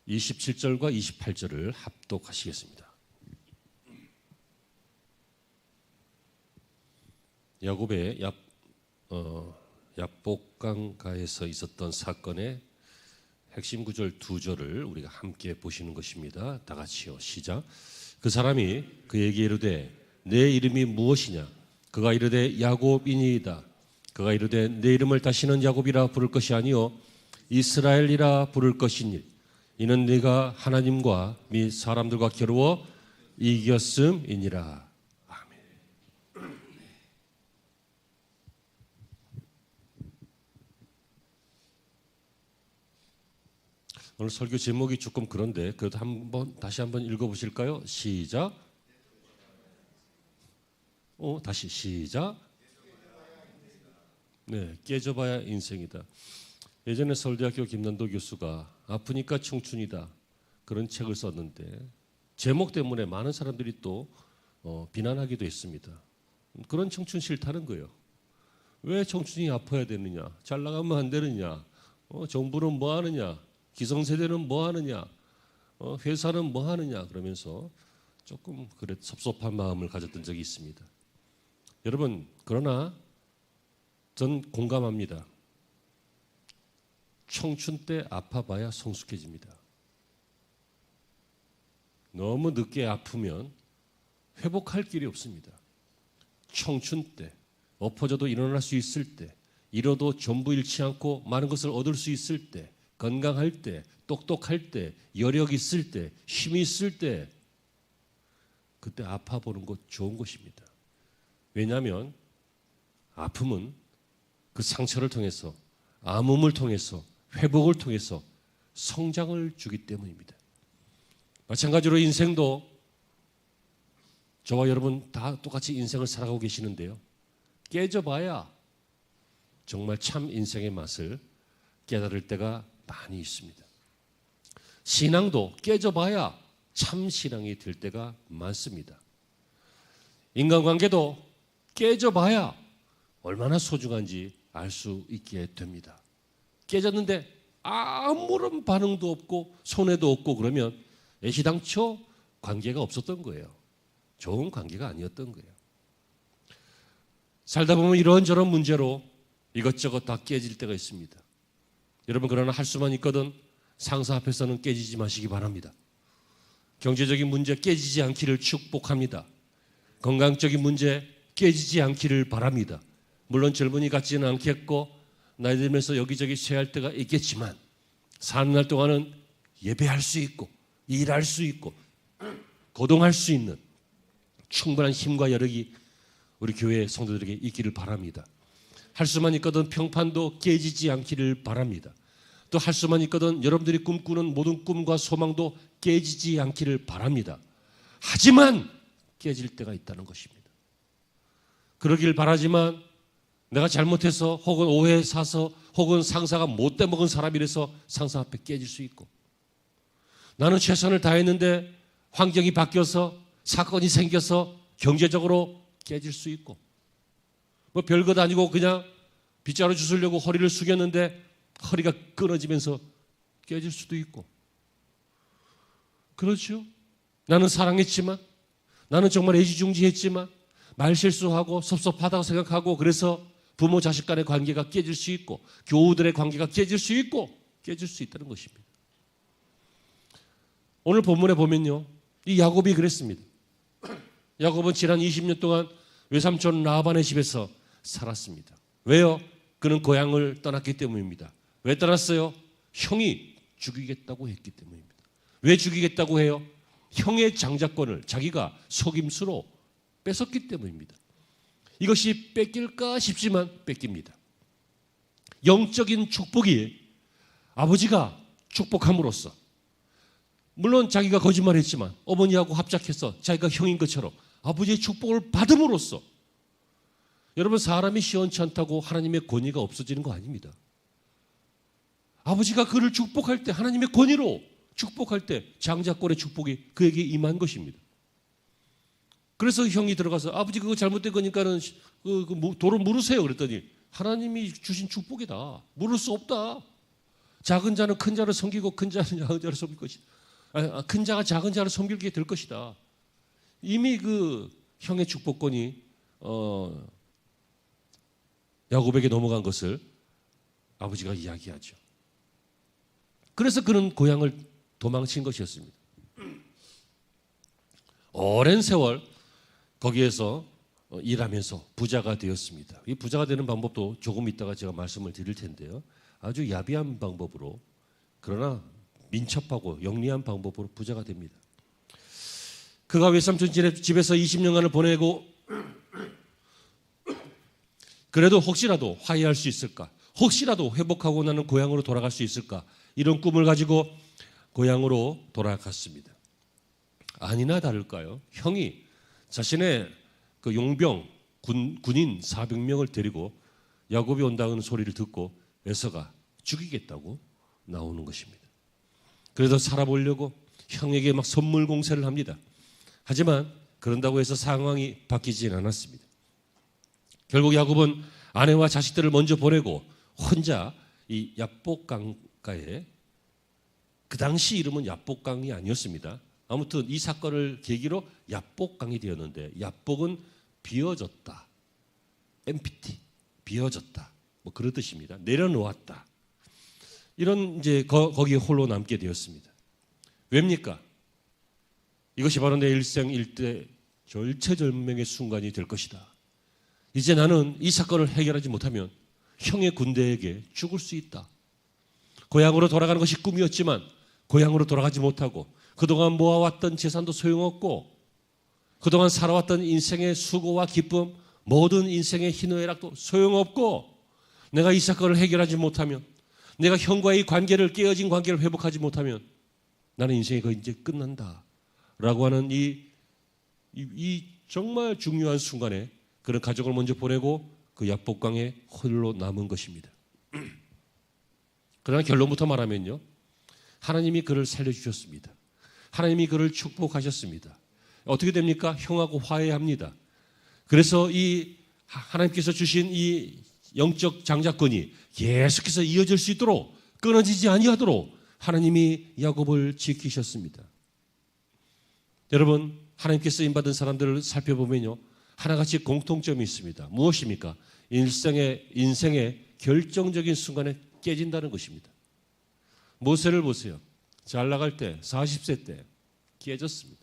27절과 28절을 합독하시겠습니다. 야곱의 약복강가에서 있었던 사건의 핵심 구절 두 절을 우리가 함께 보시는 것입니다. 다 같이요. 시작. 그 사람이 그에게 이르되 내 이름이 무엇이냐? 그가 이르되 야곱이니이다. 그가 이르되 내 이름을 다시는 야곱이라 부를 것이 아니요 이스라엘이라 부를 것이니 이는 네가 하나님과 및 사람들과 겨루어 이겼음이니라. 오늘 설교 제목이 조금 그런데 그래도 다시 한번 읽어보실까요? 시작. 다시 시작. 네, 깨져봐야 인생이다. 예전에 서울대학교 김난도 교수가 아프니까 청춘이다 그런 책을 썼는데 제목 때문에 많은 사람들이 또 비난하기도 했습니다. 그런 청춘 싫다는 거예요. 왜 청춘이 아파야 되느냐? 잘 나가면 안 되느냐? 정부는 뭐 하느냐? 기성세대는 뭐 하느냐? 회사는 뭐 하느냐? 그러면서 조금 섭섭한 마음을 가졌던 적이 있습니다. 여러분, 그러나 전 공감합니다. 청춘 때 아파봐야 성숙해집니다. 너무 늦게 아프면 회복할 길이 없습니다. 청춘 때 엎어져도 일어날 수 있을 때, 잃어도 전부 잃지 않고 많은 것을 얻을 수 있을 때, 건강할 때, 똑똑할 때, 여력 있을 때, 힘이 있을 때 그때 아파보는 것 좋은 것입니다. 왜냐하면 아픔은 그 상처를 통해서, 아픔을 통해서, 회복을 통해서 성장을 주기 때문입니다. 마찬가지로 인생도 저와 여러분 다 똑같이 인생을 살아가고 계시는데요. 깨져봐야 정말 참 인생의 맛을 깨달을 때가 많이 있습니다. 신앙도 깨져봐야 참 신앙이 될 때가 많습니다. 인간관계도 깨져봐야 얼마나 소중한지 알 수 있게 됩니다. 깨졌는데 아무런 반응도 없고 손해도 없고 그러면 애시당초 관계가 없었던 거예요. 좋은 관계가 아니었던 거예요. 살다 보면 이런저런 문제로 이것저것 다 깨질 때가 있습니다. 여러분, 그러나 할 수만 있거든 상사 앞에서는 깨지지 마시기 바랍니다. 경제적인 문제 깨지지 않기를 축복합니다. 건강적인 문제 깨지지 않기를 바랍니다. 물론 젊은이 같지는 않겠고 나이 들면서 여기저기 쇠할 때가 있겠지만 사는 날 동안은 예배할 수 있고 일할 수 있고 거동할 수 있는 충분한 힘과 여력이 우리 교회 성도들에게 있기를 바랍니다. 할 수만 있거든 평판도 깨지지 않기를 바랍니다. 또 할 수만 있거든 여러분들이 꿈꾸는 모든 꿈과 소망도 깨지지 않기를 바랍니다. 하지만 깨질 때가 있다는 것입니다. 그러길 바라지만 내가 잘못해서 혹은 오해에 사서 혹은 상사가 못돼 먹은 사람이라서 상사 앞에 깨질 수 있고 나는 최선을 다했는데 환경이 바뀌어서 사건이 생겨서 경제적으로 깨질 수 있고 뭐 별것 아니고 그냥 빗자루 주우려고 허리를 숙였는데 허리가 끊어지면서 깨질 수도 있고 그렇죠? 나는 사랑했지만 나는 정말 애지중지했지만 말실수하고 섭섭하다고 생각하고 그래서 부모 자식 간의 관계가 깨질 수 있고 교우들의 관계가 깨질 수 있고 깨질 수 있다는 것입니다. 오늘 본문에 보면요. 이 야곱이 그랬습니다. 야곱은 지난 20년 동안 외삼촌 라반의 집에서 살았습니다. 왜요? 그는 고향을 떠났기 때문입니다. 왜 떠났어요? 형이 죽이겠다고 했기 때문입니다. 왜 죽이겠다고 해요? 형의 장자권을 자기가 속임수로 뺏었기 때문입니다. 이것이 뺏길까 싶지만 뺏깁니다. 영적인 축복이 아버지가 축복함으로써 물론 자기가 거짓말했지만 어머니하고 합작해서 자기가 형인 것처럼 아버지의 축복을 받음으로써 여러분 사람이 시원치 않다고 하나님의 권위가 없어지는 거 아닙니다. 아버지가 그를 축복할 때 하나님의 권위로 축복할 때 장자권의 축복이 그에게 임한 것입니다. 그래서 형이 들어가서 아버지 그거 잘못된 거니까는 도로 물으세요 그랬더니 하나님이 주신 축복이다. 물을 수 없다. 작은 자는 큰 자를 섬기고 큰 자는 작은 자를 섬길 것이다. 큰 자가 작은 자를 섬기게 될 것이다. 이미 그 형의 축복권이 야곱에게 넘어간 것을 아버지가 이야기하죠. 그래서 그는 고향을 도망친 것이었습니다. 오랜 세월 거기에서 일하면서 부자가 되었습니다. 이 부자가 되는 방법도 조금 있다가 제가 말씀을 드릴 텐데요. 아주 야비한 방법으로, 그러나 민첩하고 영리한 방법으로 부자가 됩니다. 그가 외삼촌 집에서 20년간을 보내고 그래도 혹시라도 화해할 수 있을까? 혹시라도 회복하고 나는 고향으로 돌아갈 수 있을까? 이런 꿈을 가지고 고향으로 돌아갔습니다. 아니나 다를까요? 형이 자신의 그 용병 군인 400명을 데리고 야곱이 온다는 소리를 듣고 에서가 죽이겠다고 나오는 것입니다. 그래서 살아보려고 형에게 막 선물 공세를 합니다. 하지만 그런다고 해서 상황이 바뀌진 않았습니다. 결국 야곱은 아내와 자식들을 먼저 보내고 혼자 이 야복강가에, 그 당시 이름은 야복강이 아니었습니다. 아무튼 이 사건을 계기로 야복강이 되었는데, 야복은 비어졌다, empty, 비어졌다, 뭐 그런 뜻입니다. 내려놓았다. 이런 이제 거기에 홀로 남게 되었습니다. 왜입니까? 이것이 바로 내 일생 일대 절체절명의 순간이 될 것이다. 이제 나는 이 사건을 해결하지 못하면 형의 군대에게 죽을 수 있다. 고향으로 돌아가는 것이 꿈이었지만 고향으로 돌아가지 못하고 그동안 모아왔던 재산도 소용없고 그동안 살아왔던 인생의 수고와 기쁨, 모든 인생의 희노애락도 소용없고 내가 이 사건을 해결하지 못하면, 내가 형과의 관계를, 깨어진 관계를 회복하지 못하면 나는 인생이 거의 이제 끝난다 라고 하는 이 정말 중요한 순간에 그런 가족을 먼저 보내고 그 야복강에 홀로 남은 것입니다. 그러나 결론부터 말하면요, 하나님이 그를 살려주셨습니다. 하나님이 그를 축복하셨습니다. 어떻게 됩니까? 형하고 화해합니다. 그래서 이 하나님께서 주신 이 영적 장자권이 계속해서 이어질 수 있도록, 끊어지지 아니하도록 하나님이 야곱을 지키셨습니다. 여러분, 하나님께 쓰임받은 사람들을 살펴보면요, 하나같이 공통점이 있습니다. 무엇입니까? 인생의 결정적인 순간에 깨진다는 것입니다. 모세를 보세요. 잘 나갈 때 40세 때 깨졌습니다.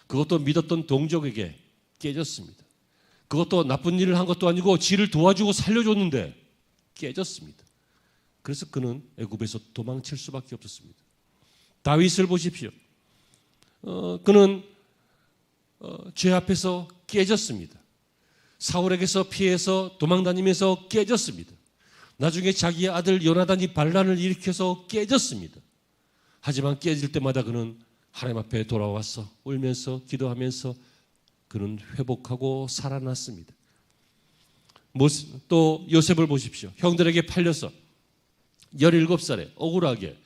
그것도 믿었던 동족에게 깨졌습니다. 그것도 나쁜 일을 한 것도 아니고 지를 도와주고 살려줬는데 깨졌습니다. 그래서 그는 애굽에서 도망칠 수밖에 없었습니다. 다윗을 보십시오. 그는 죄 앞에서 깨졌습니다. 사울에게서 피해서 도망다니면서 깨졌습니다. 나중에 자기의 아들 요나단이 반란을 일으켜서 깨졌습니다. 하지만 깨질 때마다 그는 하나님 앞에 돌아와서 울면서 기도하면서 그는 회복하고 살아났습니다. 또 요셉을 보십시오. 형들에게 팔려서 17살에 억울하게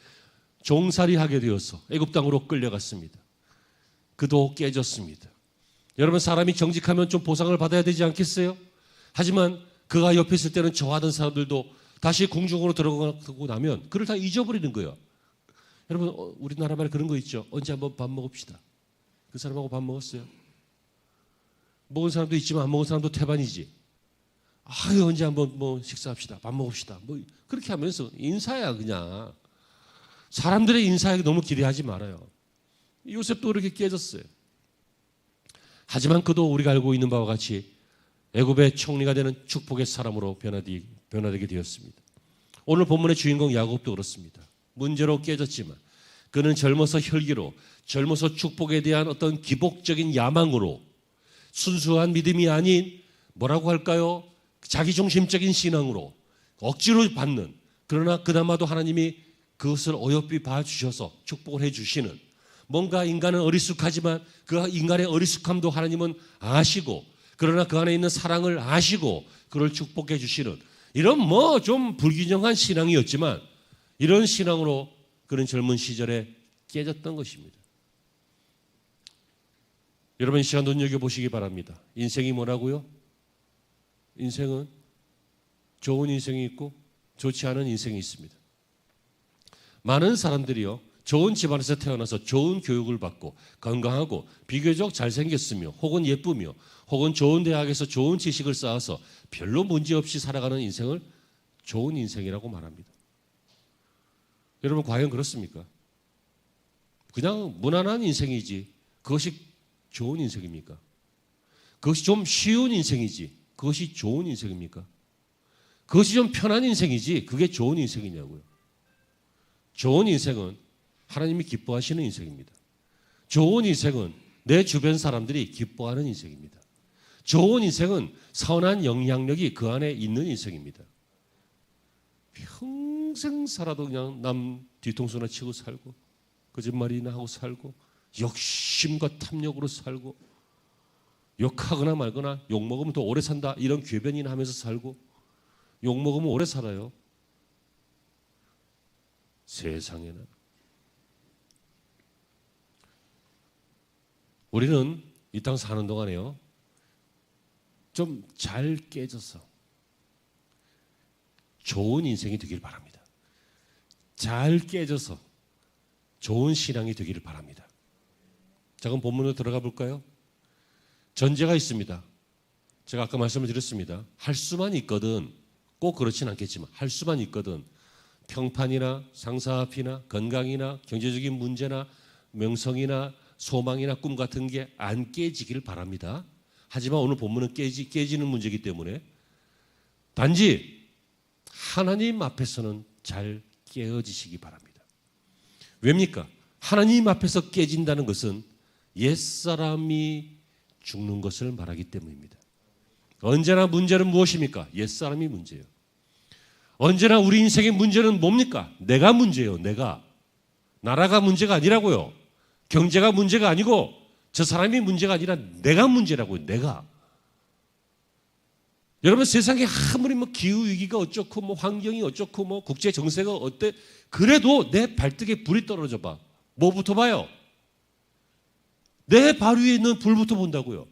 종살이하게 되어서 애굽 땅으로 끌려갔습니다. 그도 깨졌습니다. 여러분, 사람이 정직하면 좀 보상을 받아야 되지 않겠어요? 하지만 그가 옆에 있을 때는 좋아하던 사람들도 다시 궁중으로 들어가고 나면 그를 다 잊어버리는 거예요. 여러분, 우리나라 말에 그런 거 있죠. 언제 한번 밥 먹읍시다. 그 사람하고 밥 먹었어요? 먹은 사람도 있지만 안 먹은 사람도 태반이지. 아유, 언제 한번 뭐 식사합시다. 밥 먹읍시다. 뭐 그렇게 하면서 인사야, 그냥. 사람들의 인사에 너무 기대하지 말아요. 요셉도 그렇게 깨졌어요. 하지만 그도 우리가 알고 있는 바와 같이 애굽의 총리가 되는 축복의 사람으로 변화되게 되었습니다. 오늘 본문의 주인공 야곱도 그렇습니다. 문제로 깨졌지만 그는 젊어서 혈기로, 젊어서 축복에 대한 어떤 기복적인 야망으로, 순수한 믿음이 아닌 뭐라고 할까요? 자기중심적인 신앙으로 억지로 받는, 그러나 그나마도 하나님이 그것을 어여삐 봐주셔서 축복을 해주시는, 뭔가 인간은 어리숙하지만 그 인간의 어리숙함도 하나님은 아시고, 그러나 그 안에 있는 사랑을 아시고 그를 축복해 주시는, 이런 뭐 좀 불균형한 신앙이었지만 이런 신앙으로 그런 젊은 시절에 깨졌던 것입니다. 여러분, 이 시간 눈여겨보시기 바랍니다. 인생이 뭐라고요? 인생은 좋은 인생이 있고 좋지 않은 인생이 있습니다. 많은 사람들이요, 좋은 집안에서 태어나서 좋은 교육을 받고 건강하고 비교적 잘생겼으며 혹은 예쁘며 혹은 좋은 대학에서 좋은 지식을 쌓아서 별로 문제없이 살아가는 인생을 좋은 인생이라고 말합니다. 여러분, 과연 그렇습니까? 그냥 무난한 인생이지 그것이 좋은 인생입니까? 그것이 좀 쉬운 인생이지 그것이 좋은 인생입니까? 그것이 좀 편한 인생이지 그게 좋은 인생이냐고요. 좋은 인생은 하나님이 기뻐하시는 인생입니다. 좋은 인생은 내 주변 사람들이 기뻐하는 인생입니다. 좋은 인생은 선한 영향력이 그 안에 있는 인생입니다. 평생 살아도 그냥 남 뒤통수나 치고 살고 거짓말이나 하고 살고 욕심과 탐욕으로 살고 욕하거나 말거나 욕먹으면 더 오래 산다 이런 궤변이나 하면서 살고 욕먹으면 오래 살아요. 세상에나. 우리는 이 땅 사는 동안에요, 좀 잘 깨져서 좋은 인생이 되기를 바랍니다. 잘 깨져서 좋은 신앙이 되기를 바랍니다. 자, 그럼 본문으로 들어가 볼까요? 전제가 있습니다. 제가 아까 말씀을 드렸습니다. 할 수만 있거든, 꼭 그렇진 않겠지만 할 수만 있거든 평판이나 상사 앞이나 건강이나 경제적인 문제나 명성이나 소망이나 꿈 같은 게 안 깨지기를 바랍니다. 하지만 오늘 본문은 깨지는 문제이기 때문에 단지 하나님 앞에서는 잘 깨어지시기 바랍니다. 왜입니까? 하나님 앞에서 깨진다는 것은 옛사람이 죽는 것을 말하기 때문입니다. 언제나 문제는 무엇입니까? 옛사람이 문제예요. 언제나 우리 인생의 문제는 뭡니까? 내가 문제예요. 내가. 나라가 문제가 아니라고요. 경제가 문제가 아니고 저 사람이 문제가 아니라 내가 문제라고요. 내가. 여러분, 세상에 아무리 뭐 기후위기가 어쩌고 뭐 환경이 어쩌고 뭐 국제 정세가 어때, 그래도 내 발등에 불이 떨어져 봐. 뭐부터 봐요? 내 발 위에 있는 불부터 본다고요.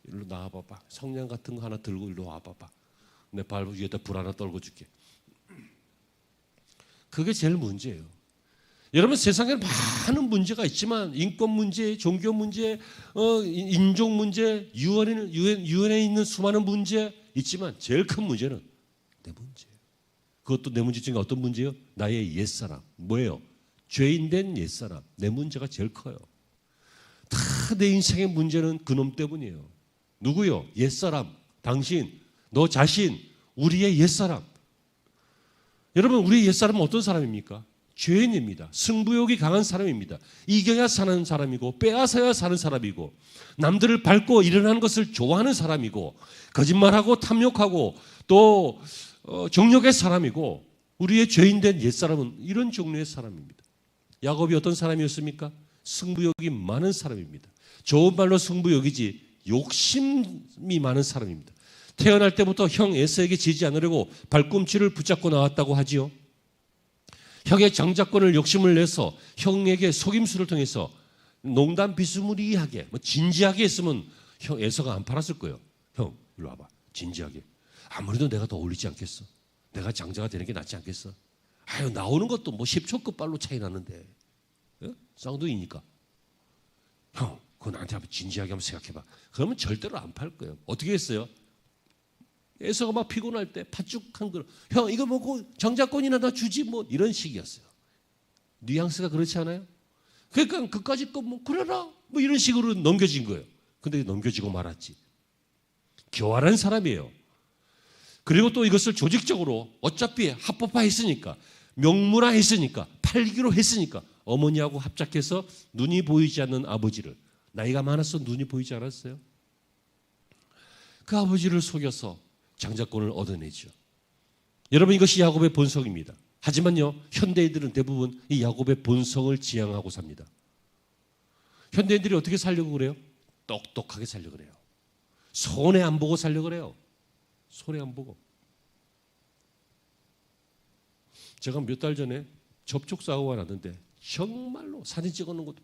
일로 나와봐봐. 성냥 같은 거 하나 들고 일로 와봐봐. 내 발 위에다 불 하나 떨궈 줄게. 그게 제일 문제예요. 여러분, 세상에 많은 문제가 있지만 인권 문제, 종교 문제, 인종 문제, 유엔에 있는 수많은 문제 있지만 제일 큰 문제는 내 문제예요. 그것도 내 문제 중에 어떤 문제예요? 나의 옛사람. 뭐예요? 죄인된 옛사람. 내 문제가 제일 커요. 다 내 인생의 문제는 그놈 때문이에요. 누구요? 옛사람. 당신, 너 자신, 우리의 옛사람. 여러분, 우리의 옛사람은 어떤 사람입니까? 죄인입니다. 승부욕이 강한 사람입니다. 이겨야 사는 사람이고 빼앗아야 사는 사람이고 남들을 밟고 일어나는 것을 좋아하는 사람이고 거짓말하고 탐욕하고 또 정욕의 사람이고 우리의 죄인된 옛사람은 이런 종류의 사람입니다. 야곱이 어떤 사람이었습니까? 승부욕이 많은 사람입니다. 좋은 말로 승부욕이지 욕심이 많은 사람입니다. 태어날 때부터 형 에서에게 지지 않으려고 발꿈치를 붙잡고 나왔다고 하지요. 형의 장자권을 욕심을 내서 형에게 속임수를 통해서 농담 비스무리하게 진지하게 했으면 형 에서가 안 팔았을 거예요. 형 일로 와봐. 진지하게. 아무래도 내가 더 어울리지 않겠어? 내가 장자가 되는 게 낫지 않겠어? 아유, 나오는 것도 뭐 10초 끝발로 차이 나는데. 예? 쌍둥이니까. 형 그거 나한테 한번 진지하게 한번 생각해봐. 그러면 절대로 안 팔 거예요. 어떻게 했어요? 에서가 막 피곤할 때 팥죽한 거, 형 이거 먹고 장자권이나 다 주지 뭐 이런 식이었어요. 뉘앙스가 그렇지 않아요? 그러니까 그까짓 거 뭐 그래라 뭐 이런 식으로 넘겨진 거예요. 근데 넘겨지고 말았지. 교활한 사람이에요. 그리고 또 이것을 조직적으로 어차피 합법화했으니까 명문화했으니까 팔기로 했으니까 어머니하고 합작해서 눈이 보이지 않는 아버지를, 나이가 많아서 눈이 보이지 않았어요. 그 아버지를 속여서 장자권을 얻어내죠. 여러분, 이것이 야곱의 본성입니다. 하지만요, 현대인들은 대부분 이 야곱의 본성을 지향하고 삽니다. 현대인들이 어떻게 살려고 그래요? 똑똑하게 살려고 그래요. 손해 안 보고 살려고 그래요. 손해 안 보고. 제가 몇 달 전에 접촉사고가 났는데 정말로 사진 찍어놓은 것도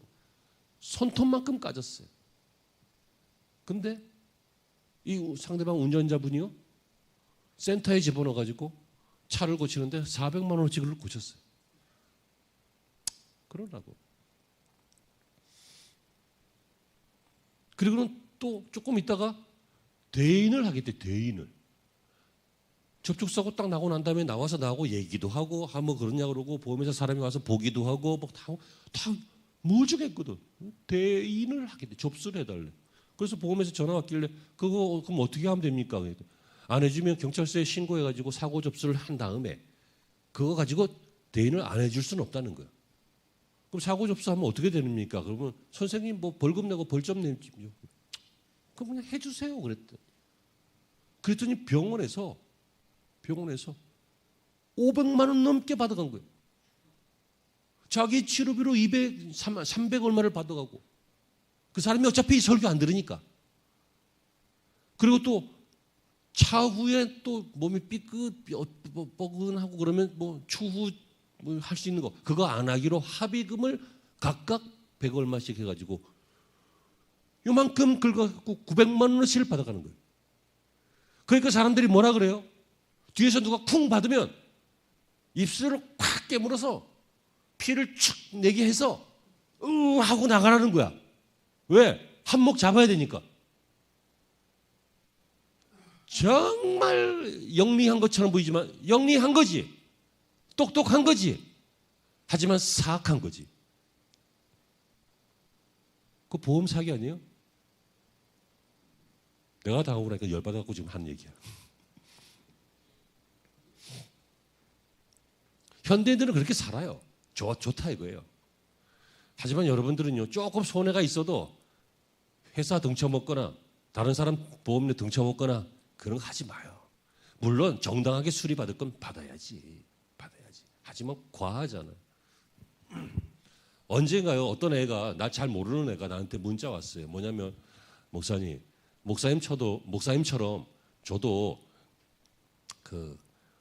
손톱만큼 까졌어요. 근데 이 상대방 운전자분이요, 센터에 집어넣어가지고 차를 고치는데 400만 원어치를 고쳤어요. 그러라고. 그리고는 또 조금 있다가 대인을 하겠대. 대인을. 접촉사고 딱 나고 난 다음에 나와서 나하고 얘기도 하고 뭐 그러냐 그러고 보험회사 사람이 와서 보기도 하고 뭐 주겠거든. 대인을 하겠대. 접수를 해달래. 그래서 보험회사 전화 왔길래 그거 그럼 어떻게 하면 됩니까? 안 해주면 경찰서에 신고해가지고 사고 접수를 한 다음에 그거 가지고 대인을 안 해줄 수는 없다는 거야. 그럼 사고 접수하면 어떻게 됩니까? 그러면 선생님 뭐 벌금 내고 벌점 내죠. 그럼 그냥 해주세요. 그랬더니 병원에서 500만 원 넘게 받아간 거예요. 자기 치료비로 300 얼마를 받아가고 그 사람이 어차피 설교 안 들으니까. 그리고 또 차후에 또 몸이 삐끗-뻐근하고 그러면 뭐 추후 뭐 할 수 있는 거 그거 안 하기로 합의금을 각각 100 얼마씩 해가지고 요만큼 긁어갖고 900만 원어치를 받아가는 거예요. 그러니까 사람들이 뭐라 그래요? 뒤에서 누가 쿵 받으면 입술을 콱 깨물어서 피를 축 내게 해서 하고 나가라는 거야. 왜? 한몫 잡아야 되니까. 정말 영리한 것처럼 보이지만 영리한 거지. 똑똑한 거지. 하지만 사악한 거지. 그 보험 사기 아니에요? 내가 당하고 나니까 열받아갖고 지금 한 얘기야. 현대인들은 그렇게 살아요. 좋다 이거예요. 하지만 여러분들은요, 조금 손해가 있어도 회사 등쳐먹거나 다른 사람 보험료 등쳐먹거나 그런 거 하지 마요. 물론 정당하게 수리받을 건 받아야지. 하지만 과하잖아. 언젠가요, 어떤 애가 날 잘 모르는 애가 나한테 문자 왔어요. 뭐냐면 목사님처럼 저도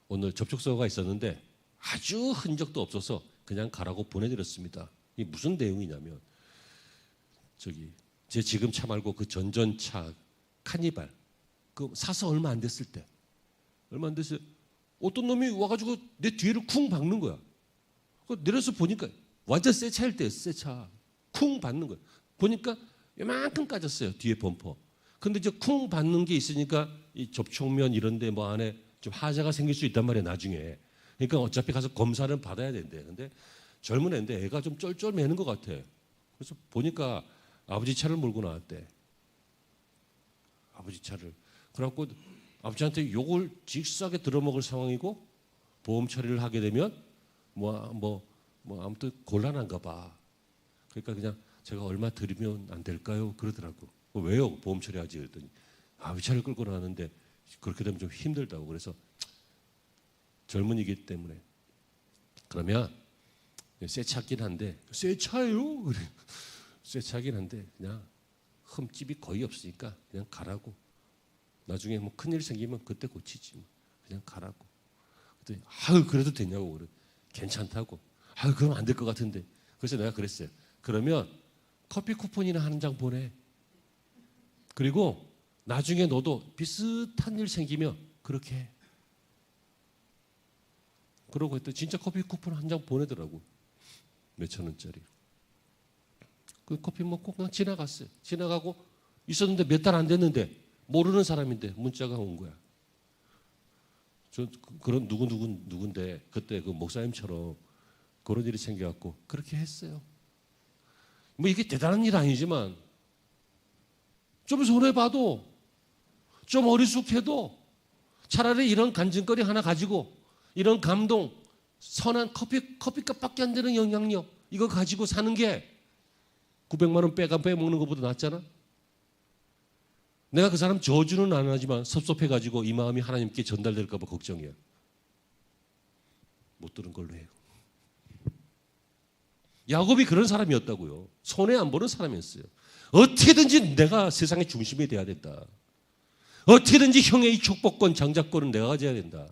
오늘 접촉사고가 있었는데 아주 흔적도 없어서 그냥 가라고 보내드렸습니다. 이게 무슨 내용이냐면 제 지금 차 말고 그 전전차 카니발 그 사서 얼마 안 됐을 때 어떤 놈이 와가지고 내 뒤를 쿵 박는 거야. 내려서 보니까 완전 새 차일 때 새 차 쿵 박는 거야. 보니까 이만큼 까졌어요 뒤에 범퍼. 근데 이제 쿵 박는 게 있으니까 이 접촉면 이런데 뭐 안에 좀 하자가 생길 수 있단 말이야 나중에. 그러니까 어차피 가서 검사를 받아야 된대. 근데 젊은 애인데 애가 좀 쩔쩔매는 것 같아. 그래서 보니까 아버지 차를 몰고 나왔대. 아버지 차를. 그래갖고 아버지한테 욕을 직사하게 들어먹을 상황이고 보험 처리를 하게 되면 아무튼 곤란한가 봐. 그러니까 그냥 제가 얼마 드리면 안 될까요? 그러더라고. 왜요? 보험 처리하지 그랬더니 아버지 차를 끌고 나왔는데 그렇게 되면 좀 힘들다고. 그래서 젊은이기 때문에 그러면 새 차긴 한데 새 차예요? 그래. 새 차긴 한데 그냥 흠집이 거의 없으니까 그냥 가라고. 나중에 뭐 큰일 생기면 그때 고치지 뭐. 그냥 가라고. 그랬더니 그래도 되냐고 그래. 괜찮다고. 그럼 안 될 것 같은데. 그래서 내가 그랬어요. 그러면 커피 쿠폰이나 한 장 보내. 그리고 나중에 너도 비슷한 일 생기면 그렇게 해. 그러고 했더니 진짜 커피 쿠폰 한 장 보내더라고. 몇천 원짜리. 그 커피 먹고 그냥 지나갔어요. 지나가고 있었는데 몇 달 안 됐는데 모르는 사람인데 문자가 온 거야. 저 그런 누군데 그때 그 목사님처럼 그런 일이 생겨갖고 그렇게 했어요. 뭐 이게 대단한 일 아니지만 좀 손해봐도 좀 어리숙해도 차라리 이런 간증거리 하나 가지고 이런 감동 선한 커피값밖에 안 되는 영향력 이거 가지고 사는 게 900만 원 빼먹는 것보다 낫잖아. 내가 그 사람 저주는 안 하지만 섭섭해가지고 이 마음이 하나님께 전달될까 봐 걱정이야. 못 들은 걸로 해요. 야곱이 그런 사람이었다고요. 손해 안 보는 사람이었어요. 어떻게든지 내가 세상의 중심이 돼야 된다. 어떻게든지 형의 이 축복권, 장자권은 내가 가져야 된다.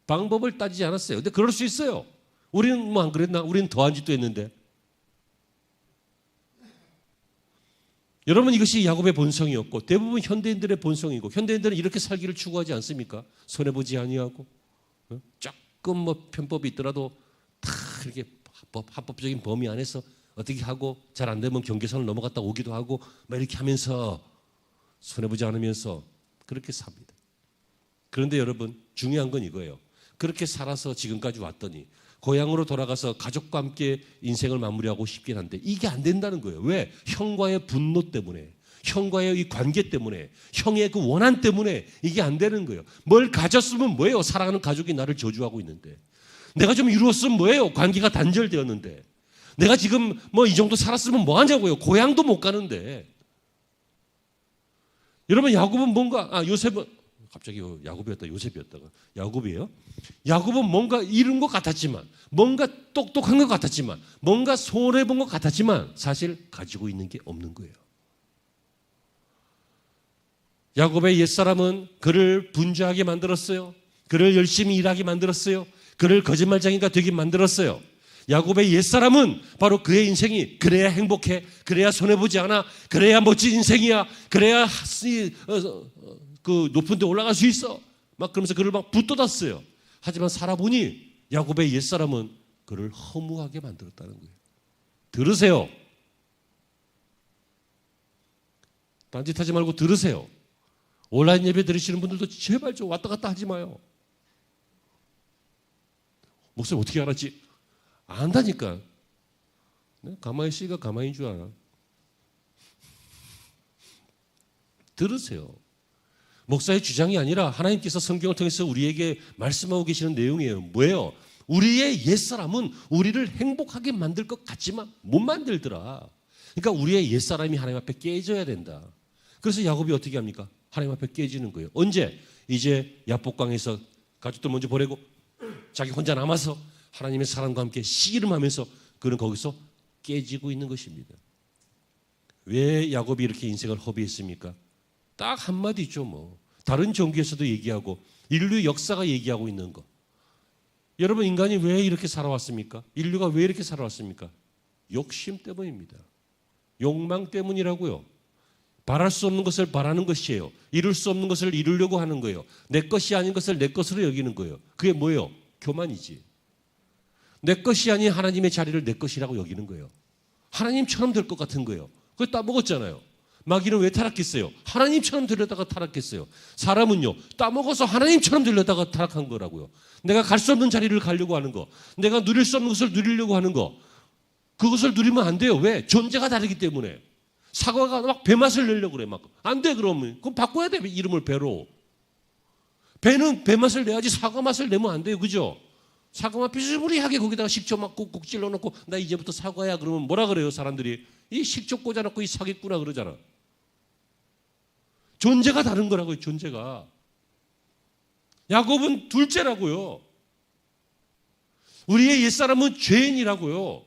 방법을 따지지 않았어요. 근데 그럴 수 있어요. 우리는 뭐 안 그랬나? 우리는 더한 짓도 했는데. 여러분 이것이 야곱의 본성이었고 대부분 현대인들의 본성이고 현대인들은 이렇게 살기를 추구하지 않습니까? 손해보지 아니하고 조금 뭐 편법이 있더라도 다 이렇게 합법적인 범위 안에서 어떻게 하고 잘 안 되면 경계선을 넘어갔다 오기도 하고 막 이렇게 하면서 손해보지 않으면서 그렇게 삽니다. 그런데 여러분 중요한 건 이거예요. 그렇게 살아서 지금까지 왔더니 고향으로 돌아가서 가족과 함께 인생을 마무리하고 싶긴 한데 이게 안 된다는 거예요. 왜? 형과의 분노 때문에, 형과의 이 관계 때문에, 형의 그 원한 때문에 이게 안 되는 거예요. 뭘 가졌으면 뭐예요? 사랑하는 가족이 나를 저주하고 있는데. 내가 좀 이루었으면 뭐예요? 관계가 단절되었는데. 내가 지금 뭐 이 정도 살았으면 뭐 하냐고요? 고향도 못 가는데. 여러분 야곱은 뭔가 요셉은 갑자기 야곱이었다 요셉이었다가 야곱이에요. 야곱은 뭔가 잃은 것 같았지만 뭔가 똑똑한 것 같았지만 뭔가 손해본 것 같았지만 사실 가지고 있는 게 없는 거예요. 야곱의 옛사람은 그를 분주하게 만들었어요. 그를 열심히 일하게 만들었어요. 그를 거짓말쟁이가 되게 만들었어요. 야곱의 옛사람은 바로 그의 인생이 그래야 행복해, 그래야 손해보지 않아, 그래야 멋진 인생이야, 그래야 그 높은 데 올라갈 수 있어 막 그러면서 그를 막 붙돋았어요. 하지만 살아보니 야곱의 옛사람은 그를 허무하게 만들었다는 거예요. 들으세요. 딴짓하지 말고 들으세요. 온라인 예배 들으시는 분들도 제발 좀 왔다 갔다 하지 마요. 목사님 어떻게 알았지? 안다니까. 가만히 씨가 가만히인 줄 알아. 들으세요. 목사의 주장이 아니라 하나님께서 성경을 통해서 우리에게 말씀하고 계시는 내용이에요. 뭐예요? 우리의 옛사람은 우리를 행복하게 만들 것 같지만 못 만들더라. 그러니까 우리의 옛사람이 하나님 앞에 깨져야 된다. 그래서 야곱이 어떻게 합니까? 하나님 앞에 깨지는 거예요. 언제? 이제 야복강에서 가족들 먼저 보내고 자기 혼자 남아서 하나님의 사랑과 함께 씨름하면서 그는 거기서 깨지고 있는 것입니다. 왜 야곱이 이렇게 인생을 허비했습니까? 딱 한마디죠 뭐. 다른 종교에서도 얘기하고 인류 역사가 얘기하고 있는 거. 여러분 인간이 왜 이렇게 살아왔습니까? 인류가 왜 이렇게 살아왔습니까? 욕심 때문입니다. 욕망 때문이라고요. 바랄 수 없는 것을 바라는 것이에요. 이룰 수 없는 것을 이루려고 하는 거예요. 내 것이 아닌 것을 내 것으로 여기는 거예요. 그게 뭐예요? 교만이지. 내 것이 아닌 하나님의 자리를 내 것이라고 여기는 거예요. 하나님처럼 될 것 같은 거예요. 그걸 따먹었잖아요. 마귀는 왜 타락했어요? 하나님처럼 되려다가 타락했어요. 사람은요, 따먹어서 하나님처럼 되려다가 타락한 거라고요. 내가 갈 수 없는 자리를 가려고 하는 거, 내가 누릴 수 없는 것을 누리려고 하는 거, 그것을 누리면 안 돼요. 왜? 존재가 다르기 때문에. 사과가 막 배맛을 내려고 그래. 막. 안 돼, 그러면. 그럼 바꿔야 돼, 이름을 배로. 배는 배맛을 내야지 사과 맛을 내면 안 돼요. 그죠? 사과맛 비스무리하게 거기다가 식초 막 꾹꾹 찔러놓고 나 이제부터 사과야 그러면 뭐라 그래요 사람들이? 이 식초 꽂아놓고 이 사기꾼아 그러잖아. 존재가 다른 거라고요. 존재가. 야곱은 둘째라고요. 우리의 옛사람은 죄인이라고요.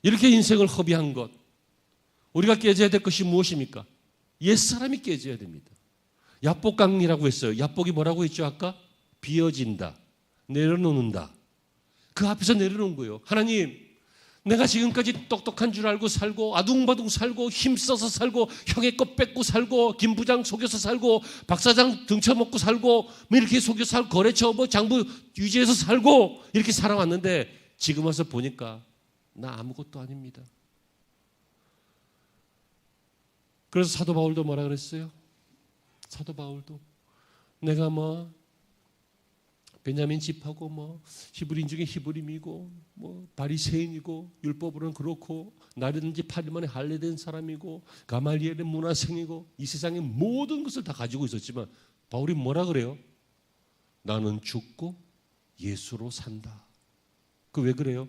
이렇게 인생을 허비한 것, 우리가 깨져야 될 것이 무엇입니까? 옛사람이 깨져야 됩니다. 야복강이라고 했어요. 야복이 뭐라고 했죠 아까? 비어진다, 내려놓는다. 그 앞에서 내려놓은 거예요. 하나님, 내가 지금까지 똑똑한 줄 알고 살고 아둥바둥 살고 힘써서 살고 형의 것 뺏고 살고 김 부장 속여서 살고 박 사장 등쳐먹고 살고 뭐 이렇게 속여서 살고 거래처 뭐 장부 유지해서 살고 이렇게 살아왔는데 지금 와서 보니까 나 아무것도 아닙니다. 그래서 사도 바울도 뭐라 그랬어요? 사도 바울도 내가 뭐 베냐민 집하고 뭐 히브리인 중에 히브림이고 뭐 바리새인이고 율법으로는 그렇고 나라든지 8일 만에 할례된 사람이고 가말리엘의 문화생이고 이 세상의 모든 것을 다 가지고 있었지만 바울이 뭐라 그래요? 나는 죽고 예수로 산다. 그 왜 그래요?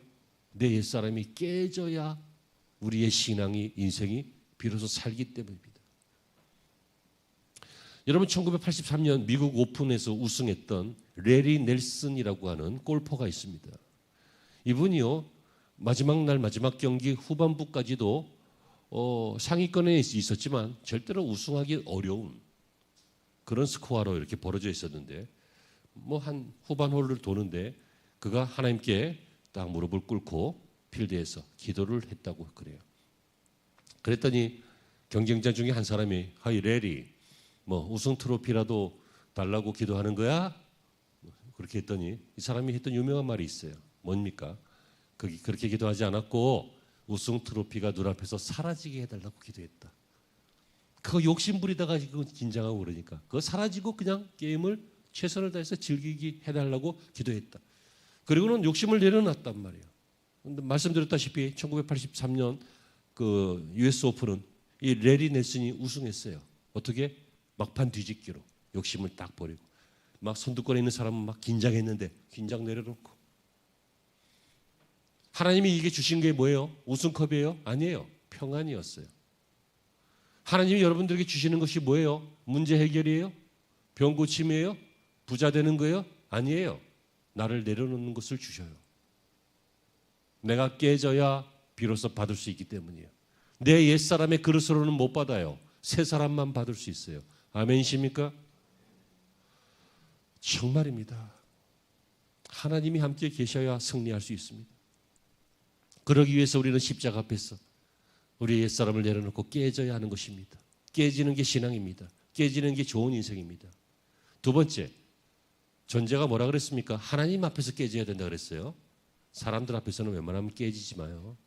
내 옛사람이 깨져야 우리의 신앙이 인생이 비로소 살기 때문입니다. 여러분 1983년 미국 오픈에서 우승했던 레리 넬슨이라고 하는 골퍼가 있습니다. 이분이요 마지막 날 마지막 경기 후반부까지도 상위권에 있었지만 절대로 우승하기 어려운 그런 스코어로 이렇게 벌어져 있었는데 뭐 한 후반 홀을 도는데 그가 하나님께 딱 무릎을 꿇고 필드에서 기도를 했다고 그래요. 그랬더니 경쟁자 중에 한 사람이 하이 레리 뭐 우승 트로피라도 달라고 기도하는 거야? 그렇게 했더니 이 사람이 했던 유명한 말이 있어요. 뭡니까? 그렇게 기도하지 않았고 우승 트로피가 눈앞에서 사라지게 해달라고 기도했다. 그거 욕심 부리다가 지금 긴장하고 그러니까 그거 사라지고 그냥 게임을 최선을 다해서 즐기게 해달라고 기도했다. 그리고는 욕심을 내려놨단 말이에요. 근데 말씀드렸다시피 1983년 그 US 오픈은 이 레리 넬슨이 우승했어요. 어떻게? 막판 뒤집기로 욕심을 딱 버리고 막 선두권에 있는 사람은 막 긴장했는데 긴장 내려놓고 하나님이 이게 주신 게 뭐예요? 우승컵이에요? 아니에요. 평안이었어요. 하나님이 여러분들에게 주시는 것이 뭐예요? 문제 해결이에요? 병 고침이에요? 부자 되는 거예요? 아니에요. 나를 내려놓는 것을 주셔요. 내가 깨져야 비로소 받을 수 있기 때문이에요. 내 옛사람의 그릇으로는 못 받아요. 새 사람만 받을 수 있어요. 아멘이십니까? 정말입니다. 하나님이 함께 계셔야 승리할 수 있습니다. 그러기 위해서 우리는 십자가 앞에서 우리의 옛사람을 내려놓고 깨져야 하는 것입니다. 깨지는 게 신앙입니다. 깨지는 게 좋은 인생입니다. 두 번째, 전제가 뭐라 그랬습니까? 하나님 앞에서 깨져야 된다 그랬어요. 사람들 앞에서는 웬만하면 깨지지 마요.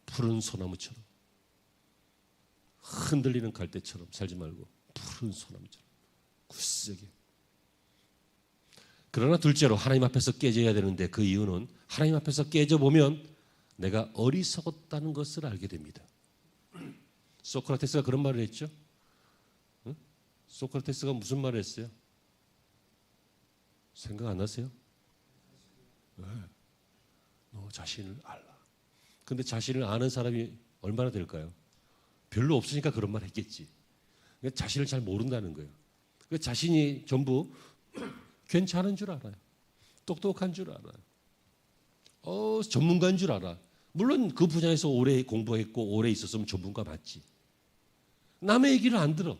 푸른 소나무처럼 흔들리는 갈대처럼 살지 말고 푸른 소나무처럼 굳세게. 그러나 둘째로 하나님 앞에서 깨져야 되는데 그 이유는 하나님 앞에서 깨져보면 내가 어리석었다는 것을 알게 됩니다. 소크라테스가 그런 말을 했죠. 응? 소크라테스가 무슨 말을 했어요? 생각 안 나세요? 왜? 너 자신을 알라. 근데 자신을 아는 사람이 얼마나 될까요? 별로 없으니까 그런 말 했겠지. 자신을 잘 모른다는 거예요. 자신이 전부 괜찮은 줄 알아요. 똑똑한 줄 알아요. 전문가인 줄 알아. 물론 그 분야에서 오래 공부했고 오래 있었으면 전문가 맞지. 남의 얘기를 안 들어.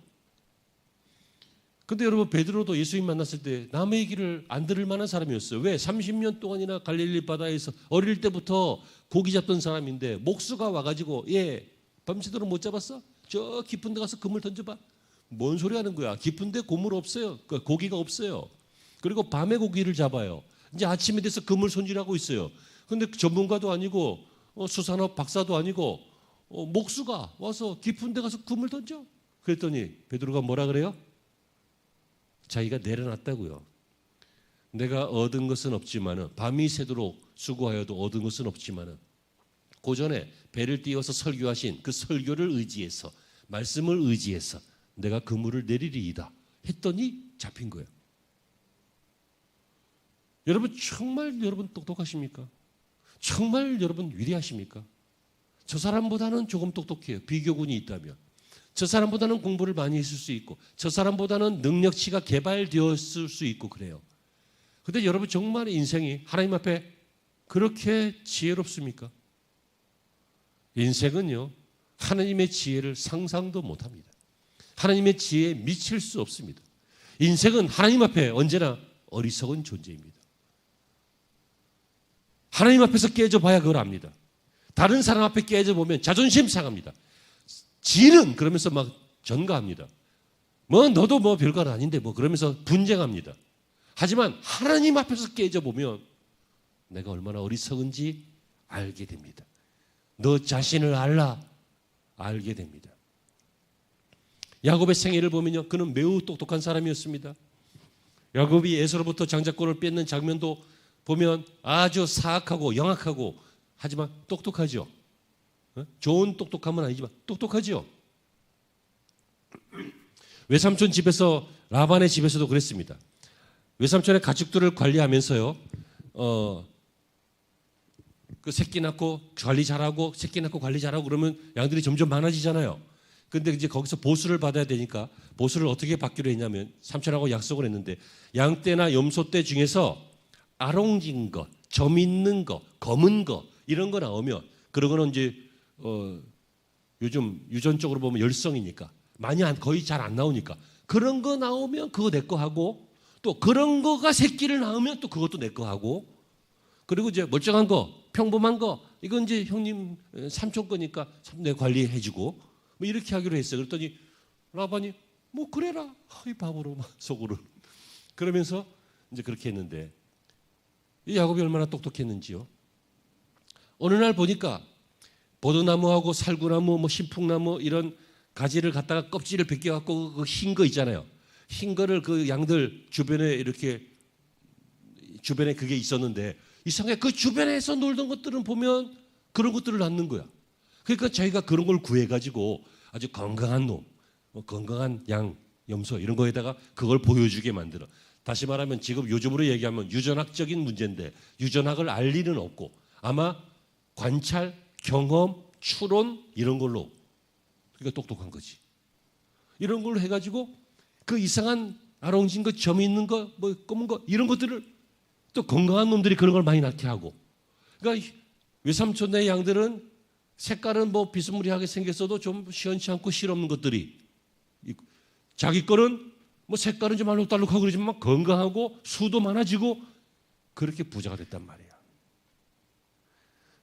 근데 여러분 베드로도 예수님 만났을 때 남의 얘기를 안 들을 만한 사람이었어요. 왜? 30년 동안이나 갈릴리 바다에서 어릴 때부터 고기 잡던 사람인데 목수가 와가지고 밤새도록 못 잡았어? 저 깊은 데 가서 그물 던져봐. 뭔 소리 하는 거야? 깊은 데 고물 없어요. 고기가 없어요. 그리고 밤에 고기를 잡아요. 이제 아침에 돼서 그물 손질하고 있어요. 근데 전문가도 아니고 수산업 박사도 아니고 목수가 와서 깊은 데 가서 그물 던져. 그랬더니 베드로가 뭐라 그래요? 자기가 내려놨다고요. 내가 얻은 것은 없지만은 밤이 새도록 수고하여도 얻은 것은 없지만은 그 전에 배를 띄워서 설교하신 그 설교를 의지해서 말씀을 의지해서 내가 그물을 내리리이다 했더니 잡힌 거예요. 여러분 정말 여러분 똑똑하십니까? 정말 여러분 위대하십니까? 저 사람보다는 조금 똑똑해요. 비교군이 있다면. 저 사람보다는 공부를 많이 했을 수 있고 저 사람보다는 능력치가 개발되었을 수 있고 그래요. 그런데 여러분 정말 인생이 하나님 앞에 그렇게 지혜롭습니까? 인생은요 하나님의 지혜를 상상도 못합니다. 하나님의 지혜에 미칠 수 없습니다. 인생은 하나님 앞에 언제나 어리석은 존재입니다. 하나님 앞에서 깨져봐야 그걸 압니다. 다른 사람 앞에 깨져보면 자존심 상합니다. 지는 그러면서 막 전가합니다. 너도 별거 아닌데 그러면서 분쟁합니다. 하지만 하나님 앞에서 깨져보면 내가 얼마나 어리석은지 알게 됩니다. 너 자신을 알라 알게 됩니다. 야곱의 생애를 보면요, 그는 매우 똑똑한 사람이었습니다. 야곱이 에서로부터 장자권을 뺏는 장면도 보면 아주 사악하고 영악하고 하지만 똑똑하죠. 좋은 똑똑함은 아니지만 똑똑하죠. 외삼촌 집에서 라반의 집에서도 그랬습니다. 외삼촌의 가축들을 관리하면서요, 그 새끼 낳고 관리 잘하고 새끼 낳고 관리 잘하고 그러면 양들이 점점 많아지잖아요. 근데 이제 거기서 보수를 받아야 되니까 보수를 어떻게 받기로 했냐면 삼촌하고 약속을 했는데 양떼나 염소떼 중에서 아롱진 거, 점 있는 거, 검은 거 이런 거 나오면 그런 거는 이제 요즘 유전적으로 보면 열성이니까 거의 잘 안 나오니까 그런 거 나오면 그거 내 거 하고 또 그런 거가 새끼를 낳으면 또 그것도 내 거 하고 그리고 이제 멀쩡한 거, 평범한 거 이건 이제 형님 삼촌 거니까 내 관리해주고 이렇게 하기로 했어요. 그랬더니 라반이 그래라 이 바보로 막 속으로 그러면서 이제 그렇게 했는데 이 야곱이 얼마나 똑똑했는지요. 어느 날 보니까 버드나무하고 살구나무, 뭐 신풍나무 이런 가지를 갖다가 껍질을 벗겨갖고 그 흰 거 있잖아요. 흰 거를 그 양들 주변에 이렇게 주변에 그게 있었는데 이상하게 그 주변에서 놀던 것들은 보면 그런 것들을 낳는 거야. 그러니까 자기가 그런 걸 구해가지고 아주 건강한 놈, 건강한 양, 염소 이런 거에다가 그걸 보여주게 만들어. 다시 말하면 지금 요즘으로 얘기하면 유전학적인 문제인데 유전학을 알 리는 없고 아마 관찰, 경험, 추론 이런 걸로 그러니까 똑똑한 거지. 이런 걸로 해가지고 그 이상한 아롱진 거, 점이 있는 거, 뭐 검은 거 이런 것들을 또 건강한 놈들이 그런 걸 많이 낳게 하고. 그러니까 외삼촌네 양들은 색깔은 뭐 비스무리하게 생겼어도 좀 시원치 않고 실없는 것들이 자기 거는 뭐 색깔은 좀 알록달록하고 그러지만 건강하고 수도 많아지고 그렇게 부자가 됐단 말이야.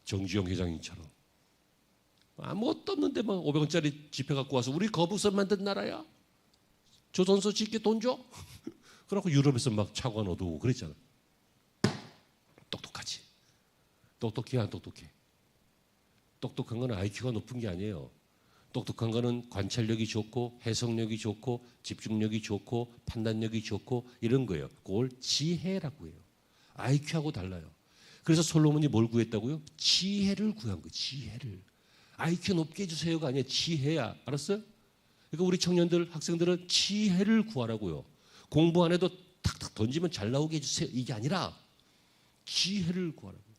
정주영 회장님처럼 아무것도 없는데 막 500원짜리 지폐 갖고 와서 우리 거북선 만든 나라야. 조선소 짓게 돈 줘? 그러고 유럽에서 막 차관 얻어오고 그랬잖아. 똑똑하지. 똑똑해 안 똑똑해? 똑똑한 건 IQ가 높은 게 아니에요. 똑똑한 거는 관찰력이 좋고 해석력이 좋고 집중력이 좋고 판단력이 좋고 이런 거예요. 그걸 지혜라고 해요. IQ하고 달라요. 그래서 솔로몬이 뭘 구했다고요? 지혜를 구한 거예요. 지혜를. IQ 높게 해주세요가 아니라 지혜야. 알았어요? 그러니까 우리 청년들, 학생들은 지혜를 구하라고요. 공부 안 해도 탁탁 던지면 잘 나오게 해주세요. 이게 아니라 지혜를 구하라고요.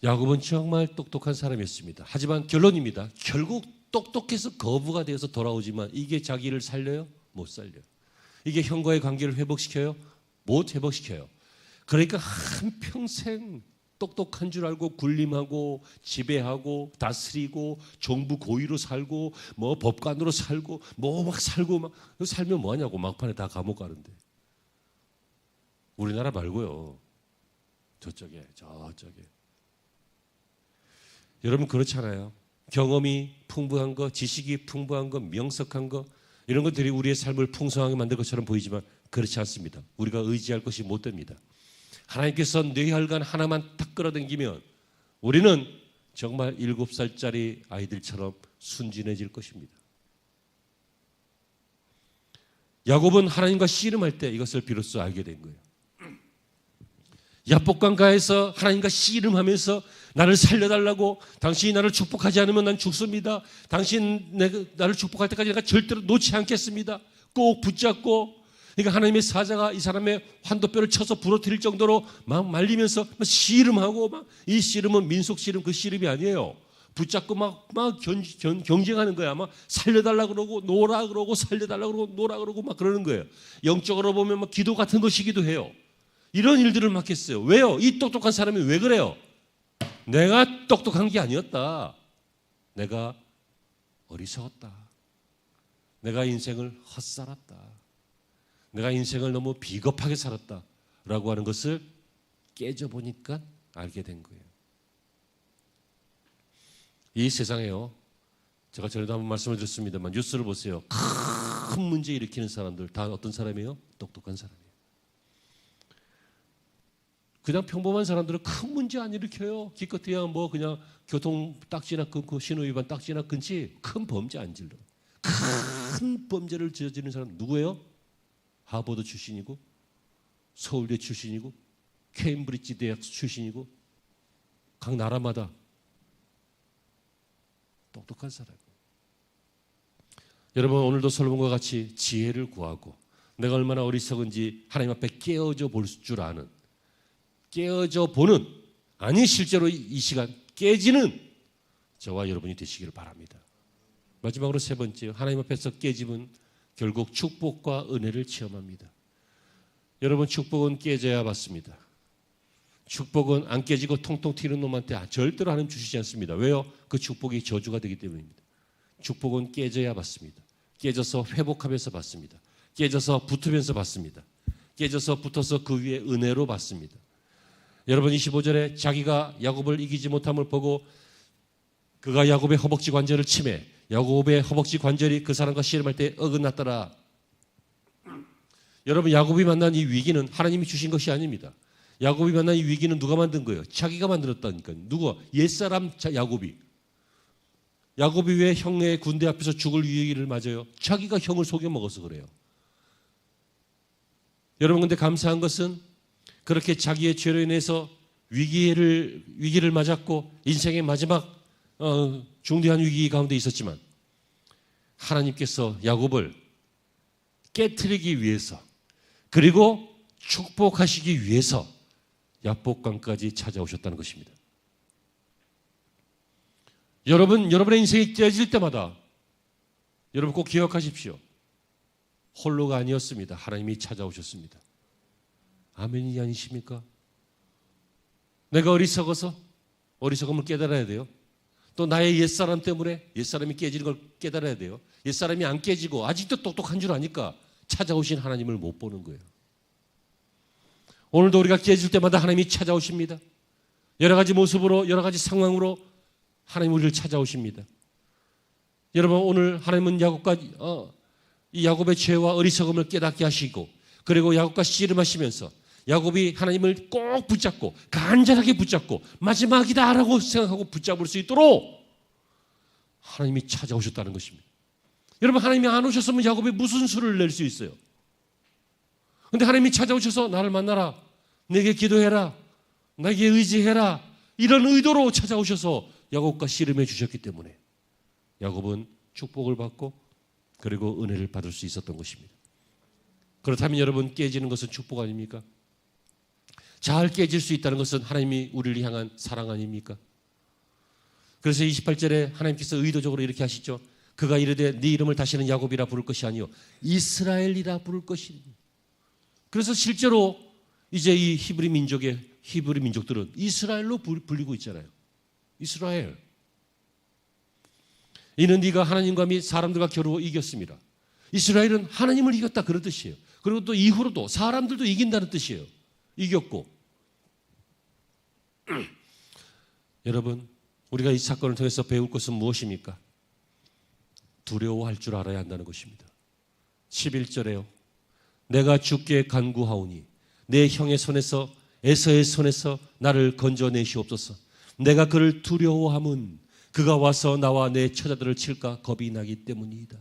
야곱은 정말 똑똑한 사람이었습니다. 하지만 결론입니다. 결국 똑똑해서 거부가 되어서 돌아오지만 이게 자기를 살려요? 못 살려요. 이게 형과의 관계를 회복시켜요? 못 회복시켜요. 그러니까 한평생 똑똑한 줄 알고 군림하고 지배하고 다스리고 정부 고위로 살고 뭐 법관으로 살고 뭐 막 살고 막 살면 뭐하냐고 막판에 다 감옥 가는데. 우리나라 말고요. 저쪽에. 여러분 그렇잖아요. 경험이 풍부한 거, 지식이 풍부한 거, 명석한 거 이런 것들이 우리의 삶을 풍성하게 만들 것처럼 보이지만 그렇지 않습니다. 우리가 의지할 것이 못 됩니다. 하나님께서 뇌혈관 하나만 탁 끌어당기면 우리는 정말 7살짜리 아이들처럼 순진해질 것입니다. 야곱은 하나님과 씨름할 때 이것을 비로소 알게 된 거예요. 야복강가에서 하나님과 씨름하면서 나를 살려달라고, 당신이 나를 축복하지 않으면 난 죽습니다. 당신 나를 축복할 때까지 내가 절대로 놓지 않겠습니다. 꼭 붙잡고, 그러니까 하나님의 사자가 이 사람의 환도뼈를 쳐서 부러뜨릴 정도로 막 말리면서 막 씨름하고, 막 이 씨름은 민속 씨름 그 씨름이 아니에요. 붙잡고 막 경쟁하는 거야. 막 살려달라 그러고 놓으라 그러고 살려달라 그러고 놓으라 그러고 막 그러는 거예요. 영적으로 보면 막 기도 같은 것이기도 해요. 이런 일들을 막 했어요. 왜요? 이 똑똑한 사람이 왜 그래요? 내가 똑똑한 게 아니었다. 내가 어리석었다. 내가 인생을 헛살았다. 내가 인생을 너무 비겁하게 살았다. 라고 하는 것을 깨져보니까 알게 된 거예요. 이 세상에요. 제가 전에도 한번 말씀을 드렸습니다만 뉴스를 보세요. 큰 문제 일으키는 사람들 다 어떤 사람이에요? 똑똑한 사람이에요. 그냥 평범한 사람들은 큰 문제 안 일으켜요. 기껏해야 뭐 그냥 교통 딱지나 끊고 신호위반 딱지나 끊지 큰 범죄 안 질러. 큰 범죄를 저지르는 사람 누구예요? 하버드 출신이고 서울대 출신이고 케임브리지 대학 출신이고 각 나라마다 똑똑한 사람이에요. 여러분 오늘도 솔로몬과 같이 지혜를 구하고 내가 얼마나 어리석은지 하나님 앞에 깨어져 볼 줄 아는, 깨어져 보는, 아니 실제로 이 시간 깨지는 저와 여러분이 되시기를 바랍니다. 마지막으로 세 번째, 하나님 앞에서 깨짐은 결국 축복과 은혜를 체험합니다. 여러분 축복은 깨져야 받습니다. 축복은 안 깨지고 통통 튀는 놈한테 절대로 하나님 주시지 않습니다. 왜요? 그 축복이 저주가 되기 때문입니다. 축복은 깨져야 받습니다. 깨져서 회복하면서 받습니다. 깨져서 붙으면서 받습니다. 깨져서 붙어서 그 위에 은혜로 받습니다. 여러분 25절에 자기가 야곱을 이기지 못함을 보고 그가 야곱의 허벅지 관절을 치매, 야곱의 허벅지 관절이 그 사람과 씨름할 때 어긋났더라. 여러분, 야곱이 만난 이 위기는 하나님이 주신 것이 아닙니다. 야곱이 만난 이 위기는 누가 만든 거예요? 자기가 만들었다니까요. 누가? 옛사람 야곱이. 야곱이 왜 형의 군대 앞에서 죽을 위기를 맞아요? 자기가 형을 속여 먹어서 그래요. 여러분, 근데 감사한 것은 그렇게 자기의 죄로 인해서 위기를 맞았고 인생의 마지막 중대한 위기 가운데 있었지만 하나님께서 야곱을 깨트리기 위해서 그리고 축복하시기 위해서 야복강까지 찾아오셨다는 것입니다. 여러분의 인생이 깨질 때마다 여러분 꼭 기억하십시오. 홀로가 아니었습니다. 하나님이 찾아오셨습니다. 아멘이 아니십니까? 내가 어리석음을 깨달아야 돼요. 또 나의 옛사람 때문에 옛사람이 깨지는 걸 깨달아야 돼요. 옛사람이 안 깨지고 아직도 똑똑한 줄 아니까 찾아오신 하나님을 못 보는 거예요. 오늘도 우리가 깨질 때마다 하나님이 찾아오십니다. 여러 가지 모습으로 여러 가지 상황으로 하나님 우리를 찾아오십니다. 여러분, 오늘 하나님은 이 야곱의 죄와 어리석음을 깨닫게 하시고 그리고 야곱과 씨름하시면서 야곱이 하나님을 꼭 붙잡고 간절하게 붙잡고 마지막이다라고 생각하고 붙잡을 수 있도록 하나님이 찾아오셨다는 것입니다. 여러분, 하나님이 안 오셨으면 야곱이 무슨 수를 낼 수 있어요? 그런데 하나님이 찾아오셔서 나를 만나라, 내게 기도해라, 나에게 의지해라, 이런 의도로 찾아오셔서 야곱과 씨름해 주셨기 때문에 야곱은 축복을 받고 그리고 은혜를 받을 수 있었던 것입니다. 그렇다면 여러분, 깨지는 것은 축복 아닙니까? 잘 깨질 수 있다는 것은 하나님이 우리를 향한 사랑 아닙니까? 그래서 28절에 하나님께서 의도적으로 이렇게 하시죠. 그가 이르되 네 이름을 다시는 야곱이라 부를 것이 아니요 이스라엘이라 부를 것이니. 그래서 실제로 이제 이 히브리 민족들은 이스라엘로 불리고 있잖아요. 이스라엘. 이는 네가 하나님과 및 사람들과 겨루어 이겼습니다. 이스라엘은 하나님을 이겼다, 그런 뜻이에요. 그리고 또 이후로도 사람들도 이긴다는 뜻이에요. 이겼고. 여러분, 우리가 이 사건을 통해서 배울 것은 무엇입니까? 두려워할 줄 알아야 한다는 것입니다. 11절에요. 내가 주께 간구하오니 내 형의 손에서 에서의 손에서 나를 건져내시옵소서. 내가 그를 두려워함은 그가 와서 나와 내 처자들을 칠까 겁이 나기 때문이다.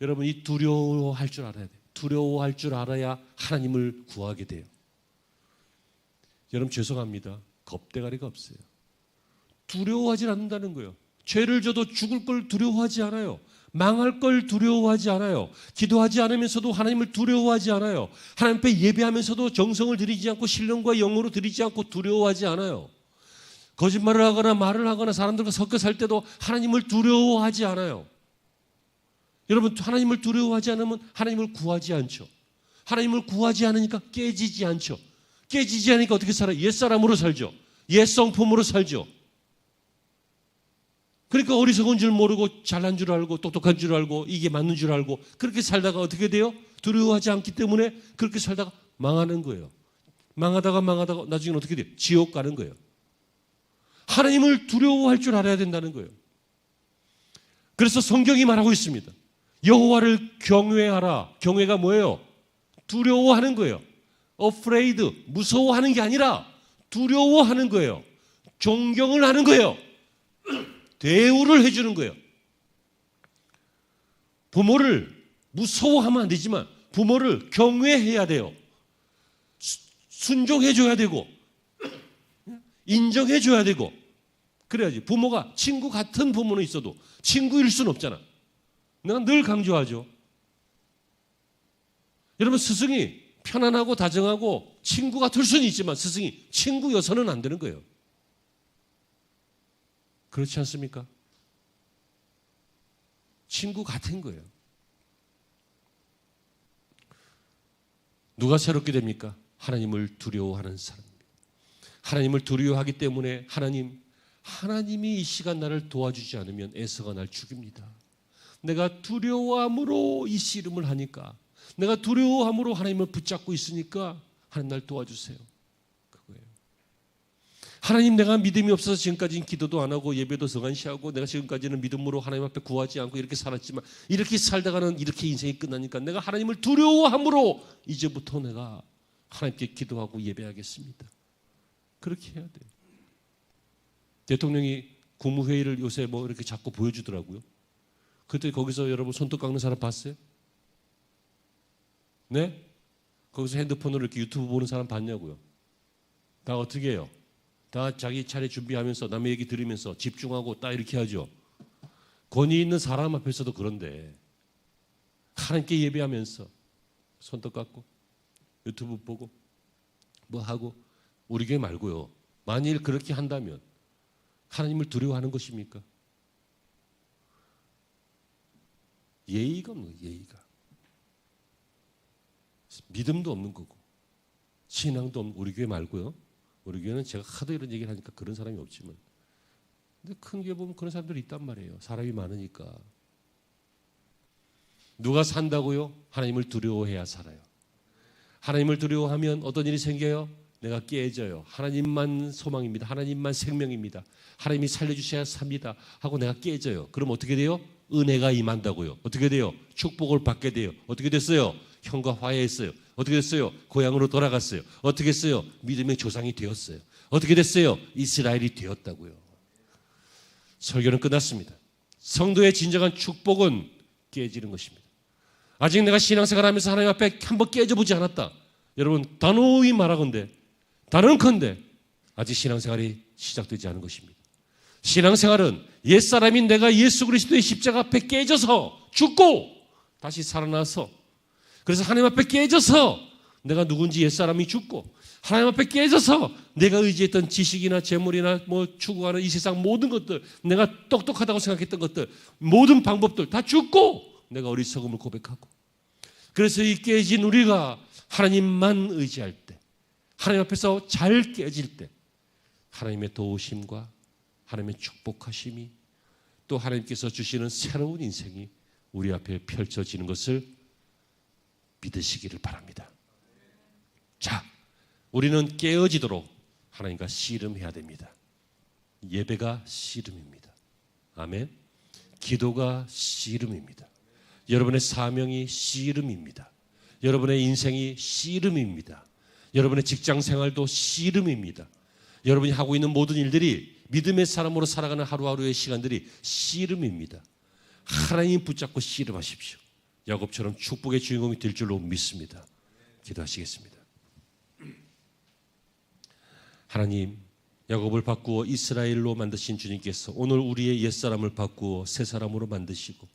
여러분, 이 두려워할 줄 알아야 돼요. 두려워할 줄 알아야 하나님을 구하게 돼요. 여러분, 죄송합니다. 겁대가리가 없어요. 두려워하지 않는다는 거예요. 죄를 져도 죽을 걸 두려워하지 않아요. 망할 걸 두려워하지 않아요. 기도하지 않으면서도 하나님을 두려워하지 않아요. 하나님 앞에 예배하면서도 정성을 들이지 않고 신령과 영으로 들이지 않고 두려워하지 않아요. 거짓말을 하거나 말을 하거나 사람들과 섞여 살 때도 하나님을 두려워하지 않아요. 여러분, 하나님을 두려워하지 않으면 하나님을 구하지 않죠. 하나님을 구하지 않으니까 깨지지 않죠. 깨지지 않으니까 어떻게 살아요? 옛사람으로 살죠. 옛성품으로 살죠. 그러니까 어리석은 줄 모르고 잘난 줄 알고 똑똑한 줄 알고 이게 맞는 줄 알고 그렇게 살다가 어떻게 돼요? 두려워하지 않기 때문에 그렇게 살다가 망하는 거예요. 망하다가 나중에는 어떻게 돼요? 지옥 가는 거예요. 하나님을 두려워할 줄 알아야 된다는 거예요. 그래서 성경이 말하고 있습니다. 여호와를 경외하라. 경외가 뭐예요? 두려워하는 거예요. afraid, 무서워하는 게 아니라 두려워하는 거예요. 존경을 하는 거예요. 대우를 해주는 거예요. 부모를 무서워하면 안 되지만 부모를 경외해야 돼요. 순종해줘야 되고 인정해줘야 되고 그래야지. 부모가 친구 같은 부모는 있어도 친구일 수는 없잖아. 내가 늘 강조하죠. 여러분, 스승이 편안하고 다정하고 친구가 될 수는 있지만 스승이 친구여서는 안 되는 거예요. 그렇지 않습니까? 친구 같은 거예요. 누가 새롭게 됩니까? 하나님을 두려워하는 사람입니다. 하나님을 두려워하기 때문에 하나님이 이 시간 나를 도와주지 않으면 에서가 날 죽입니다. 내가 두려워함으로 이 씨름을 하니까, 내가 두려워함으로 하나님을 붙잡고 있으니까 하나님 날 도와주세요. 그거예요. 하나님, 내가 믿음이 없어서 지금까지는 기도도 안 하고 예배도 성안시하고 내가 지금까지는 믿음으로 하나님 앞에 구하지 않고 이렇게 살았지만 이렇게 살다가는 이렇게 인생이 끝나니까 내가 하나님을 두려워함으로 이제부터 내가 하나님께 기도하고 예배하겠습니다. 그렇게 해야 돼요. 대통령이 국무회의를 요새 뭐 이렇게 자꾸 보여주더라고요. 그때 거기서 여러분 손톱 깎는 사람 봤어요? 네? 거기서 핸드폰으로 이렇게 유튜브 보는 사람 봤냐고요? 다 어떻게 해요? 다 자기 차례 준비하면서 남의 얘기 들으면서 집중하고 딱 이렇게 하죠. 권위 있는 사람 앞에서도 그런데 하나님께 예배하면서 손톱 깎고 유튜브 보고 뭐 하고 우리 교회 말고요. 만일 그렇게 한다면 하나님을 두려워하는 것입니까? 예의가 없는 거예요. 예의가. 믿음도 없는 거고 신앙도 없는 우리 교회 말고요. 우리 교회는 제가 하도 이런 얘기를 하니까 그런 사람이 없지만 근데 큰 교회 보면 그런 사람들이 있단 말이에요. 사람이 많으니까. 누가 산다고요? 하나님을 두려워해야 살아요. 하나님을 두려워하면 어떤 일이 생겨요? 내가 깨져요. 하나님만 소망입니다. 하나님만 생명입니다. 하나님이 살려주셔야 삽니다 하고 내가 깨져요. 그럼 어떻게 돼요? 은혜가 임한다고요. 어떻게 돼요? 축복을 받게 돼요. 어떻게 됐어요? 형과 화해했어요. 어떻게 됐어요? 고향으로 돌아갔어요. 어떻게 했어요? 믿음의 조상이 되었어요. 어떻게 됐어요? 이스라엘이 되었다고요. 설교는 끝났습니다. 성도의 진정한 축복은 깨지는 것입니다. 아직 내가 신앙생활하면서 하나님 앞에 한번 깨져보지 않았다. 여러분 단호히 말하건대 단언컨대 아직 신앙생활이 시작되지 않은 것입니다. 신앙생활은 옛사람인 내가 예수 그리스도의 십자가 앞에 깨져서 죽고 다시 살아나서 그래서 하나님 앞에 깨져서 내가 누군지 옛사람이 죽고 하나님 앞에 깨져서 내가 의지했던 지식이나 재물이나 뭐 추구하는 이 세상 모든 것들 내가 똑똑하다고 생각했던 것들 모든 방법들 다 죽고 내가 어리석음을 고백하고 그래서 이 깨진 우리가 하나님만 의지할 때 하나님 앞에서 잘 깨질 때 하나님의 도우심과 하나님의 축복하심이 또 하나님께서 주시는 새로운 인생이 우리 앞에 펼쳐지는 것을 믿으시기를 바랍니다. 자, 우리는 깨어지도록 하나님과 씨름해야 됩니다. 예배가 씨름입니다. 아멘. 기도가 씨름입니다. 여러분의 사명이 씨름입니다. 여러분의 인생이 씨름입니다. 여러분의 직장 생활도 씨름입니다. 여러분이 하고 있는 모든 일들이 믿음의 사람으로 살아가는 하루하루의 시간들이 씨름입니다. 하나님 붙잡고 씨름하십시오. 야곱처럼 축복의 주인공이 될 줄로 믿습니다. 기도하시겠습니다. 하나님, 야곱을 바꾸어 이스라엘로 만드신 주님께서 오늘 우리의 옛사람을 바꾸어 새사람으로 만드시고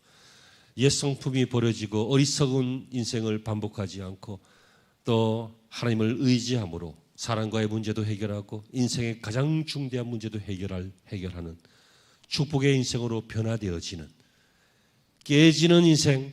옛 성품이 버려지고 어리석은 인생을 반복하지 않고 또 하나님을 의지함으로 사랑과의 문제도 해결하고 인생의 가장 중대한 문제도 해결하는 축복의 인생으로 변화되어지는 깨지는 인생,